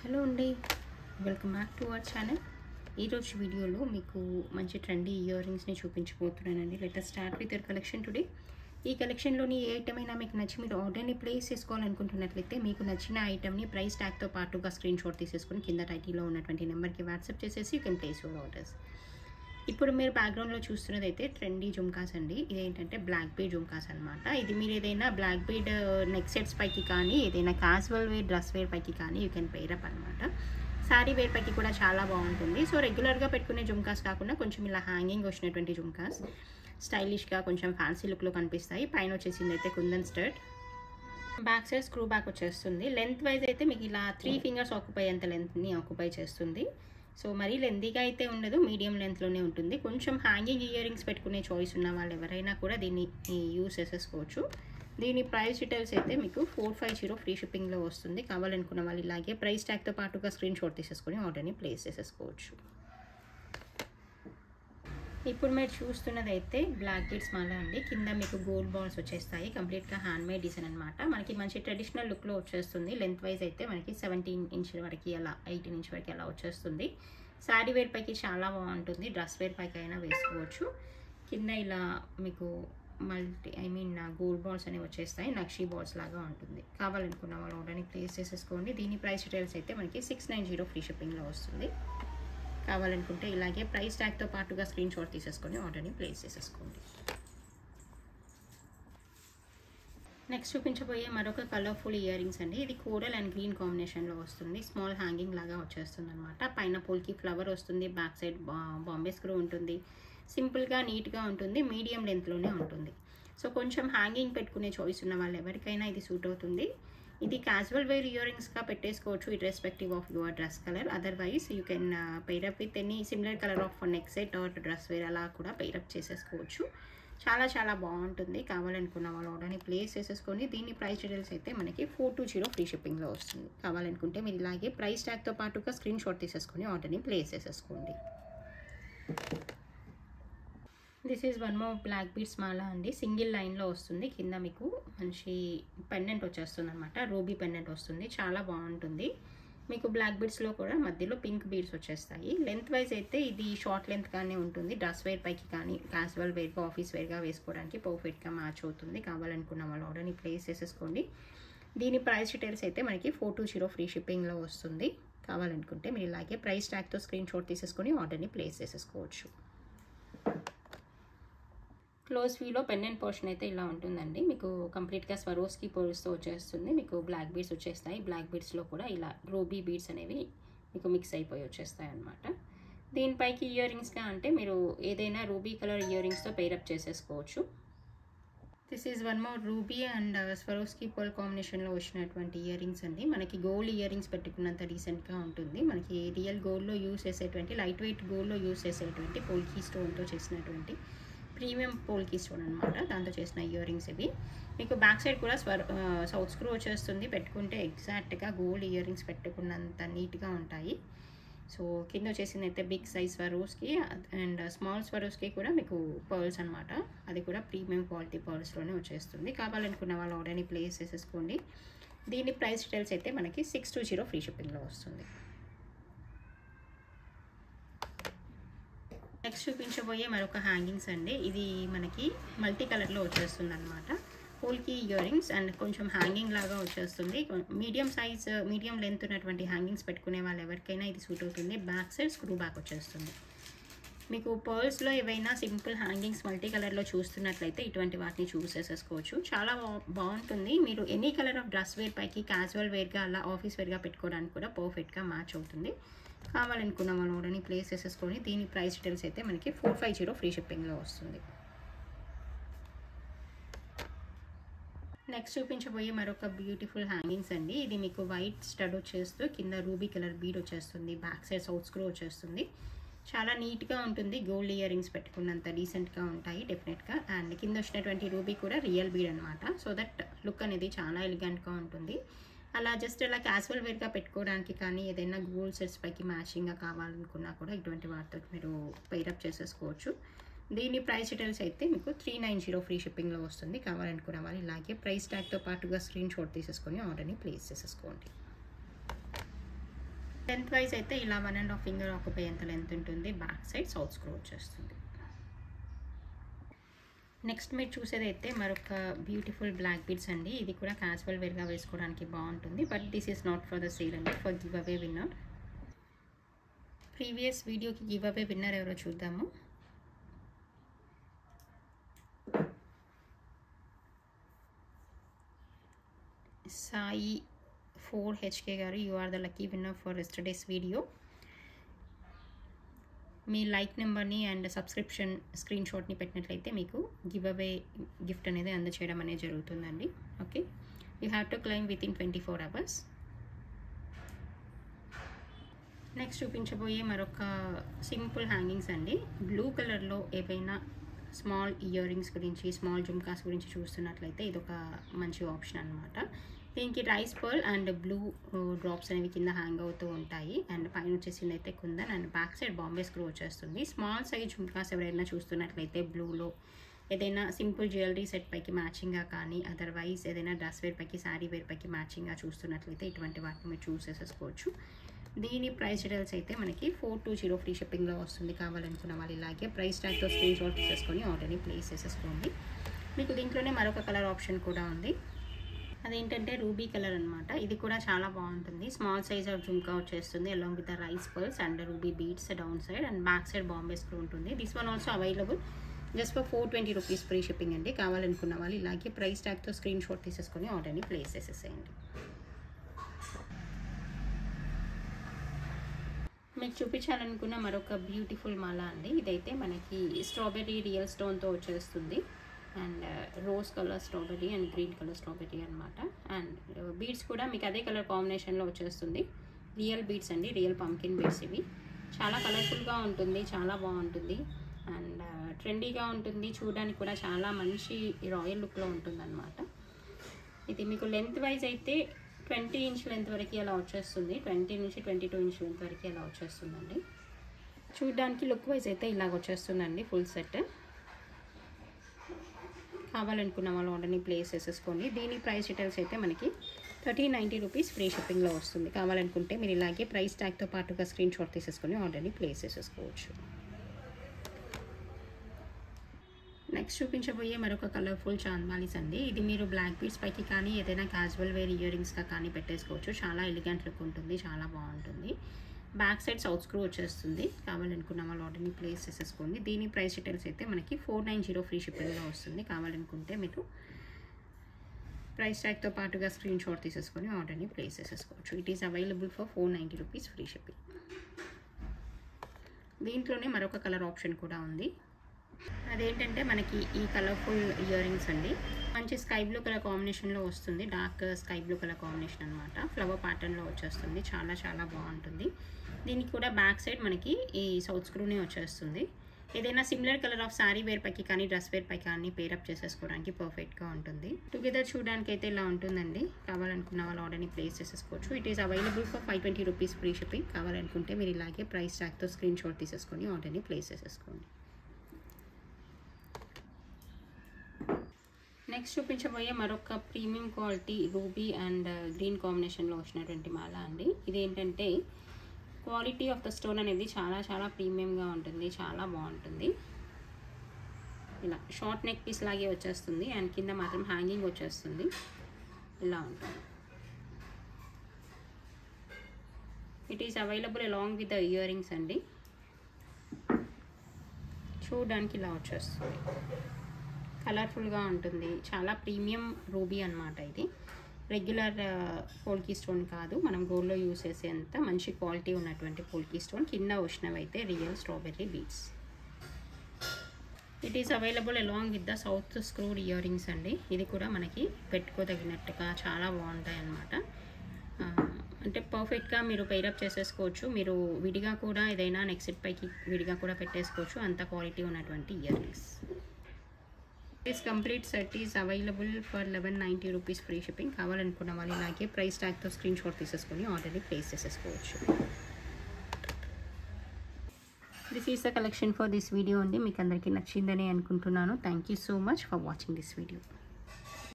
Hello అండి, welcome back to our channel. ఈరోజు వీడియోలో మీకు మంచి ట్రెండీ ఇయర్ రింగ్స్ని చూపించబోతున్నానండి. Let start with your collection today. ఈ కలెక్షన్లోని ఏ ఐటమ్ అయినా మీకు నచ్చి మీరు ఆర్డర్ని ప్లేస్ చేసుకోవాలనుకుంటున్నట్లయితే మీకు నచ్చిన ఐటమ్ని ప్రైస్ ట్యాగ్తో పాటుగా స్క్రీన్ షాట్ తీసేసుకొని కింద టైటిల్లో ఉన్నటువంటి నెంబర్కి వాట్సాప్ చేసేసి you can place your orders. ఇప్పుడు మీరు బ్యాక్గ్రౌండ్లో చూస్తున్నది అయితే ట్రెండీ జుమ్కాస్ అండి. ఇదేంటంటే బ్లాక్ బీడ్ జుమ్కాస్ అనమాట. ఇది మీరు ఏదైనా బ్లాక్ బీడ్ నెక్ సెట్స్ పైకి కానీ ఏదైనా క్యాజువల్ వేర్ డ్రెస్ వేర్ పైకి కానీ యూ కెన్ పేరప్ అనమాట. శారీ వేర్ పైకి కూడా చాలా బాగుంటుంది. సో రెగ్యులర్గా పెట్టుకునే జుమ్కాస్ కాకుండా కొంచెం ఇలా హ్యాంగింగ్ వచ్చినటువంటి జుమ్కాస్ స్టైలిష్గా కొంచెం ఫ్యాన్సీ లుక్లో కనిపిస్తాయి. పైన వచ్చేసింది అయితే కుందన్ స్టర్ట్, బ్యాక్ సైడ్ స్క్రూ బ్యాక్ వచ్చేస్తుంది. లెంత్ వైజ్ అయితే మీకు ఇలా 3 ఫింగర్స్ ఆక్యుపై అంత లెంత్ని ఆక్యుపై చేస్తుంది. సో మరీ లెంతీగా అయితే ఉండదు, మీడియం లెంత్లోనే ఉంటుంది. కొంచెం హ్యాంగింగ్ ఇయర్ రింగ్స్ పెట్టుకునే చాయిస్ ఉన్న వాళ్ళు ఎవరైనా కూడా దీన్ని యూస్ చేసేసుకోవచ్చు. దీని ప్రైస్ డీటెయిల్స్ అయితే మీకు 450 ఫ్రీ షిప్పింగ్లో వస్తుంది. కావాలనుకున్న వాళ్ళు ఇలాగే ప్రైస్ ట్యాగ్తో పాటుగా స్క్రీన్ షాట్ తీసేసుకొని ఆర్డర్ని ప్లేస్ చేసేసుకోవచ్చు. ఇప్పుడు మీరు చూస్తున్నది అయితే బ్లాక్ బీడ్స్ మాల అండి. కింద మీకు గోల్డ్ బాల్స్ వచ్చేస్తాయి. కంప్లీట్గా హ్యాండ్మేడ్ డిజైన్ అనమాట. మనకి మంచి ట్రెడిషనల్ లుక్లో వచ్చేస్తుంది. లెంత్ వైజ్ అయితే మనకి 17 ఇంచ్ వరకు అలా 18 ఇంచ్ వరకు అలా వచ్చేస్తుంది. శారీ వేర్ పైకి చాలా బాగుంటుంది. డ్రెస్ వేర్ పైకి అయినా వేసుకోవచ్చు. కింద ఇలా మీకు గోల్డ్ బాల్స్ అనేవి వచ్చేస్తాయి. నక్షీ బాల్స్ లాగా ఉంటుంది. కావాలనుకున్న వాళ్ళు ఆర్డర్ని ప్లేస్ చేసేసుకోండి. దీని ప్రైస్ డీటెయిల్స్ అయితే మనకి 690 ఫ్రీ షిప్పింగ్లో వస్తుంది. కావాలనుకుంటే ఇలాగే ప్రైస్ ట్యాగ్తో పాటుగా స్క్రీన్ షాట్ తీసేసుకొని ఆర్డర్ని ప్లేస్ చేసేసుకోండి. నెక్స్ట్ చూపించబోయే మరొక కలర్ఫుల్ ఇయర్ రింగ్స్ అండి. ఇది కోరల్ అండ్ గ్రీన్ కాంబినేషన్లో వస్తుంది. స్మాల్ హ్యాంగింగ్ లాగా వచ్చేస్తుంది అనమాట. పైన పోల్కి ఫ్లవర్ వస్తుంది. బ్యాక్ సైడ్ బాంబే స్క్రూ ఉంటుంది. సింపుల్గా నీట్గా ఉంటుంది. మీడియం లెంత్లోనే ఉంటుంది. సో కొంచెం హ్యాంగింగ్ పెట్టుకునే చాయిస్ ఉన్న వాళ్ళు ఎవరికైనా ఇది సూట్ అవుతుంది. ఇది క్యాజువల్ వేర్ ఇయర్ రింగ్స్గా పెట్టేసుకోవచ్చు irrespective of your dress colour. Otherwise you can pair up with any similar colour of neck set or dress wear అలా కూడా పెయిరప్ చేసేసుకోవచ్చు. చాలా చాలా బాగుంటుంది. కావాలనుకున్న వాళ్ళు ఆర్డర్ని ప్లేస్ చేసేసుకొని దీని ప్రైస్ డీటెయిల్స్ అయితే మనకి 420 ఫ్రీ షిప్పింగ్లో వస్తుంది. కావాలనుకుంటే మీరు ఇలాగే ప్రైస్ ట్యాగ్తో పాటుగా స్క్రీన్ షాట్ తీసేసుకొని ఆర్డర్ని ప్లేస్ చేసేసుకోండి. This is one more black beads మాల అండి. సింగిల్ లైన్లో వస్తుంది. కింద మీకు మంచి పెండెంట్ వచ్చేస్తుంది అనమాట. రూబీ పెండెంట్ వస్తుంది. చాలా బాగుంటుంది. మీకు బ్లాక్ బీడ్స్లో కూడా మధ్యలో పింక్ బీడ్స్ వచ్చేస్తాయి. లెంత్ వైజ్ అయితే ఇది షార్ట్ లెంత్గానే ఉంటుంది. డ్రెస్ వేర్ పైకి కానీ క్యాజువల్ వేర్గా ఆఫీస్ వేర్గా వేసుకోవడానికి పర్ఫెక్ట్గా మ్యాచ్ అవుతుంది. కావాలనుకున్న వాళ్ళు ఆర్డర్ని ప్లేస్ చేసేసుకోండి. దీని ప్రైస్ డీటెయిల్స్ అయితే మనకి 420 ఫ్రీ షిప్పింగ్లో వస్తుంది. కావాలనుకుంటే మీరు ఇలాగే ప్రైస్ ట్యాగ్తో స్క్రీన్ షాట్ తీసేసుకొని ఆర్డర్ని ప్లేస్ చేసేసుకోవచ్చు. క్లోజ్ వ్యూలో పెండెంట్ పోర్షన్ అయితే ఇలా ఉంటుందండి. మీకు కంప్లీట్గా స్వరోస్కి పోల్స్తో వచ్చేస్తుంది. మీకు బ్లాక్ బీడ్స్ వచ్చేస్తాయి. బ్లాక్ బీడ్స్లో కూడా ఇలా రూబీ బీడ్స్ అనేవి మీకు మిక్స్ అయిపోయి వచ్చేస్తాయి అన్నమాట. దీనిపైకి ఇయర్ రింగ్స్గా అంటే మీరు ఏదైనా రూబీ కలర్ ఇయర్ రింగ్స్తో పేరప్ చేసేసుకోవచ్చు. This is one more ruby and Swarovski పోల్ కాంబినేషన్లో వచ్చినటువంటి ఇయర్ రింగ్స్ అండి. మనకి గోల్డ్ ఇయర్ రింగ్స్ పెట్టుకున్నంత డీసెంట్గా ఉంటుంది. మనకి రియల్ గోల్డ్లో యూస్ చేసేటువంటి లైట్ వెయిట్ గోల్డ్లో యూస్ చేసేటువంటి పోల్కీ స్టోన్తో చేసినటువంటి ప్రీమియం పోల్కీ స్టోన్ అనమాట. దాంతో చేసిన ఇయర్ రింగ్స్ ఇవి. మీకు బ్యాక్ సైడ్ కూడా సౌత్ స్క్రూ వచ్చేస్తుంది. పెట్టుకుంటే ఎగ్జాక్ట్గా గోల్డ్ ఇయర్ రింగ్స్ పెట్టుకున్నంత నీట్గా ఉంటాయి. సో కింద వచ్చేసింది అయితే big size Swarovski and small Swarovski కూడా మీకు పర్ల్స్ అనమాట. అది కూడా ప్రీమియం క్వాలిటీ పర్ల్స్లోనే వచ్చేస్తుంది. కావాలనుకున్న వాళ్ళు ఆర్డర్ని ప్లేస్ చేసేసుకోండి. దీని ప్రైస్ డీటెయిల్స్ అయితే మనకి 620 ఫ్రీ షిప్పింగ్లో వస్తుంది. నెక్స్ట్ చూపించబోయే మరొక హ్యాంగింగ్స్ అండి. ఇది మనకి మల్టీ కలర్లో వచ్చేస్తుంది అనమాట. పోల్కి ఇయర్ రింగ్స్ అండ్ కొంచెం హ్యాంగింగ్ లాగా వచ్చేస్తుంది. మీడియం సైజ్ మీడియం లెంత్ ఉన్నటువంటి హ్యాంగింగ్స్ పెట్టుకునే వాళ్ళు ఎవరికైనా ఇది సూట్ అవుతుంది. బ్యాక్ సైడ్ స్క్రూ బ్యాక్ వచ్చేస్తుంది. మీకు పర్ల్స్లో ఏవైనా సింపుల్ హ్యాంగింగ్స్ మల్టీ కలర్లో చూస్తున్నట్లయితే ఇటువంటి వాటిని చూస్ చేసేసుకోవచ్చు. చాలా బాగుంటుంది. మీరు any colour of dress wear పైకి క్యాజువల్ వేర్గా అలా ఆఫీస్ వేర్గా పెట్టుకోవడానికి కూడా పర్ఫెక్ట్గా మ్యాచ్ అవుతుంది. కావాలనుకున్న వాళ్ళు ఆర్డర్ని ప్లేస్ చేసేసుకొని దీని ప్రైస్ డీటెయిల్స్ అయితే మనకి 450 ఫ్రీ షిప్పింగ్లో వస్తుంది. నెక్స్ట్ చూపించబోయే మరొక బ్యూటిఫుల్ హ్యాంగింగ్స్ అండి. ఇది మీకు వైట్ స్టడ్ వచ్చేస్తూ కింద రూబీ కలర్ బీడ్ వచ్చేస్తుంది. బ్యాక్ సైడ్ సౌత్ స్క్రూ వచ్చేస్తుంది. చాలా నీట్గా ఉంటుంది. గోల్డ్ ఇయర్ రింగ్స్ పెట్టుకున్నంత డీసెంట్గా ఉంటాయి డెఫినెట్గా. అండ్ కింద వచ్చినటువంటి రూబీ కూడా రియల్ బీడ్ అనమాట. సో దట్ లుక్ అనేది చాలా ఎలిగెంట్గా ఉంటుంది. అలా జస్ట్ అలా క్యాజువల్ వేర్గా పెట్టుకోవడానికి కానీ ఏదైనా గోల్డ్ సెట్స్ పైకి మ్యాచింగ్గా కావాలనుకున్నా కూడా ఇటువంటి వాటితో మీరు పేరప్ చేసేసుకోవచ్చు. దీని ప్రైస్ డీటెయిల్స్ అయితే మీకు 390 ఫ్రీ షిప్పింగ్లో వస్తుంది. కావాలనుకున్న వాళ్ళు ఇలాగే ప్రైస్ ట్యాగ్తో పాటుగా స్క్రీన్ షాట్ తీసేసుకొని ఆర్డర్ని ప్లేస్ చేసేసుకోండి. లెంత్ వైజ్ అయితే ఇలా 1.5 ఫింగర్ ఆక్యుపై ఎంత లెంత్ ఉంటుంది. బ్యాక్ సైడ్ సౌత్ స్క్రూ వచ్చేస్తుంది. నెక్స్ట్ మీరు చూసేదైతే మరొక బ్యూటిఫుల్ బ్లాక్ బీడ్స్ అండి. ఇది కూడా క్యాజువల్ వేర్గా వేసుకోవడానికి బాగుంటుంది. But this is not for the sale అండి, for give away winner. Previous వీడియోకి గివ్ అవే విన్నర్ ఎవరో చూద్దాము. Sai 4HK garu, you are the lucky winner for yesterday's video. మీ లైక్ నెంబర్ని అండ్ సబ్స్క్రిప్షన్ స్క్రీన్ షాట్ని పెట్టినట్లయితే మీకు గివ్ అవే గిఫ్ట్ అనేది అందచేయడం అనేది జరుగుతుందండి. Okay, you have to claim within 24 hours. Next చూపించబోయే మరొక సింపుల్ హ్యాంగింగ్స్ అండి. బ్లూ కలర్లో ఏవైనా స్మాల్ ఇయర్ రింగ్స్ గురించి, స్మాల్ జుమ్కాస్ గురించి చూస్తున్నట్లయితే ఇదొక మంచి ఆప్షన్ అనమాట. దీనికి rice pearl and blue drops అనేవి కింద హ్యాంగ్ అవుతూ ఉంటాయి. అండ్ పైన వచ్చేసింది అయితే kundan and back side Bombay screw వచ్చేస్తుంది. స్మాల్ సైజ్ జుమ్కాస్ ఎవరైనా చూస్తున్నట్లయితే బ్లూలో ఏదైనా సింపుల్ జ్యువెలరీ సెట్ పైకి మ్యాచింగ్గా కానీ, అదర్వైజ్ ఏదైనా డ్రెస్ వేర్ పైకి, శారీ వేర్ పైకి మ్యాచింగ్గా చూస్తున్నట్లయితే ఇటువంటి వాటిని మీరు చూస్ చేసేసుకోవచ్చు. దీని ప్రైస్ డీటెయిల్స్ అయితే మనకి 420 ఫ్రీ షిప్పింగ్లో వస్తుంది. కావాలనుకున్న వాళ్ళు ఇలాగే ప్రైస్ ట్యాగ్తో స్క్రీన్ షాట్ తీసేసుకొని ఆర్డర్ని ప్లేస్ చేసేసుకోండి. మీకు దీంట్లోనే మరొక కలర్ ఆప్షన్ కూడా ఉంది. అదేంటంటే రూబీ కలర్ అనమాట. ఇది కూడా చాలా బాగుంటుంది. స్మాల్ సైజ్ ఆఫ్ జుమ్కా వచ్చేస్తుంది along with the rice pearls and ruby beads down side and back side Bombay screw ఉంటుంది. This one also available just for 420 rupees free shipping అండి. కావాలనుకున్న వాళ్ళు ఇలాగే ప్రైస్ ట్యాగ్తో స్క్రీన్ షాట్ తీసేసుకొని ఆర్డర్ని ప్లేస్ చేసేసేయండి. మీకు చూపించాలనుకున్న మరొక బ్యూటిఫుల్ మాల అండి. ఇదైతే మనకి స్ట్రాబెర్రీ రియల్ స్టోన్తో వచ్చేస్తుంది and rose colour strawberry and green colour strawberry అనమాట. అండ్ బీడ్స్ కూడా మీకు అదే కలర్ కాంబినేషన్లో వచ్చేస్తుంది. రియల్ బీడ్స్ అండి, రియల్ పంకిన్ బీడ్స్. ఇవి చాలా కలర్ఫుల్గా ఉంటుంది, చాలా బాగుంటుంది అండ్ ట్రెండీగా ఉంటుంది. చూడడానికి కూడా చాలా మంచి రాయల్ లుక్లో ఉంటుంది అనమాట. ఇది మీకు లెంత్ వైజ్ అయితే 20 ఇంచ్ లెంత్ వరకు అలా వచ్చేస్తుంది. 20 నుంచి 22 ఇంచ్ లెంత్ వరకు అలా వచ్చేస్తుందండి. చూడడానికి లుక్ వైజ్ అయితే ఇలాగ వచ్చేస్తుందండి ఫుల్ సెట్. కావాలనుకున్న వాళ్ళు ఆర్డర్ని ప్లేస్ చేసేసుకోండి. దీని ప్రైస్ డీటెయిల్స్ అయితే మనకి 1390 రూపీస్ ఫ్రీ షిప్పింగ్లో వస్తుంది. కావాలనుకుంటే మీరు ఇలాగే ప్రైస్ ట్యాగ్తో పాటుగా స్క్రీన్ షాట్ తీసేసుకొని ఆర్డర్ని ప్లేస్ చేసేసుకోవచ్చు. నెక్స్ట్ చూపించబోయే మరొక కలర్ఫుల్ చాంద్బాలీస్ అండి. ఇది మీరు బ్లాక్ బీడ్స్ పైకి కానీ, ఏదైనా క్యాజువల్ వేర్ ఇయర్ రింగ్స్గా కానీ పెట్టేసుకోవచ్చు. చాలా ఎలిగెంట్ లుక్ ఉంటుంది, చాలా బాగుంటుంది. బ్యాక్ సైడ్ సౌత్ స్క్రూ వచ్చేస్తుంది. కావాలనుకున్న వాళ్ళు ఆర్డర్ని ప్లేస్ చేసేసుకోండి. దీని ప్రైస్ డీటెయిల్స్ అయితే మనకి 490 ఫ్రీ షిప్పింగ్లో వస్తుంది. కావాలనుకుంటే మీరు ప్రైస్ ట్యాగ్తో పాటుగా స్క్రీన్ షాట్ తీసేసుకొని ఆర్డర్ని ప్లేస్ చేసేసుకోవచ్చు. It is available for 490 rupees free shipping. దీంట్లోనే మరొక కలర్ ఆప్షన్ కూడా ఉంది. అదేంటంటే మనకి ఈ కలర్ఫుల్ ఇయర్ రింగ్స్ అండి. మంచి స్కై బ్లూ కలర్ కాంబినేషన్లో వస్తుంది. Dark sky blue colour combination అనమాట. ఫ్లవర్ ప్యాటర్న్లో వచ్చేస్తుంది. చాలా చాలా బాగుంటుంది. దీనికి కూడా బ్యాక్ సైడ్ మనకి ఈ సౌత్ స్క్రూనే వచ్చేస్తుంది. ఏదైనా similar colour of sari wear పైకి కానీ, డ్రెస్ వేర్ పైకి కానీ పేరప్ చేసేసుకోవడానికి పర్ఫెక్ట్గా ఉంటుంది. టుగెదర్ చూడడానికి అయితే ఇలా ఉంటుందండి. కావాలనుకున్న వాళ్ళు ఆర్డర్ని ప్లేస్ చేసేసుకోవచ్చు. It is available for 520 rupees free shipping. కావాలనుకుంటే మీరు ఇలాగే ప్రైస్ ట్యాగ్తో స్క్రీన్ షాట్ తీసేసుకొని ఆర్డర్ని ప్లేస్ చేసేసుకోండి. నెక్స్ట్ చూపించబోయే మరొక premium quality ruby and green కాంబినేషన్లో వచ్చినటువంటి మాల అండి. ఇదేంటంటే క్వాలిటీ ఆఫ్ ద స్టోన్ అనేది చాలా చాలా ప్రీమియంగా ఉంటుంది, చాలా బాగుంటుంది. ఇలా షార్ట్ నెక్ పీస్ లాగే వచ్చేస్తుంది అండ్ కింద మాత్రం హ్యాంగింగ్ వచ్చేస్తుంది. ఇలా ఉంటుంది. It is available along with the year rings అండి. చూడడానికి ఇలా వచ్చేస్తుంది. కలర్ఫుల్గా ఉంటుంది. చాలా ప్రీమియం రూబీ అనమాట. ఇది రెగ్యులర్ పోల్కీ స్టోన్ కాదు, మనం గోల్డ్లో యూస్ చేసేంత మంచి క్వాలిటీ ఉన్నటువంటి పోల్కీ స్టోన్. కింద వచ్చినవైతే real strawberry beads. It is available along with the south screwed ear rings అండి. ఇది కూడా మనకి పెట్టుకోదగినట్టుగా చాలా బాగుంటాయి అన్నమాట. అంటే పర్ఫెక్ట్గా మీరు పేరప్ చేసేసుకోవచ్చు. మీరు విడిగా కూడా ఏదైనా నెక్ సెట్ పైకి విడిగా కూడా పెట్టేసుకోవచ్చు. అంత క్వాలిటీ ఉన్నటువంటి ear rings. This complete set is available for 1190 rupees free shipping. కావాలనుకున్న వాళ్ళు ఇలాగే ప్రైస్ ట్యాగ్తో స్క్రీన్ షాట్ తీసేసుకొని ఆర్డర్ని ప్లేస్ చేసేసుకోవచ్చు. This is the collection for this video అండి. మీకు అందరికీ నచ్చిందని అనుకుంటున్నాను. Thank you so much for watching this video.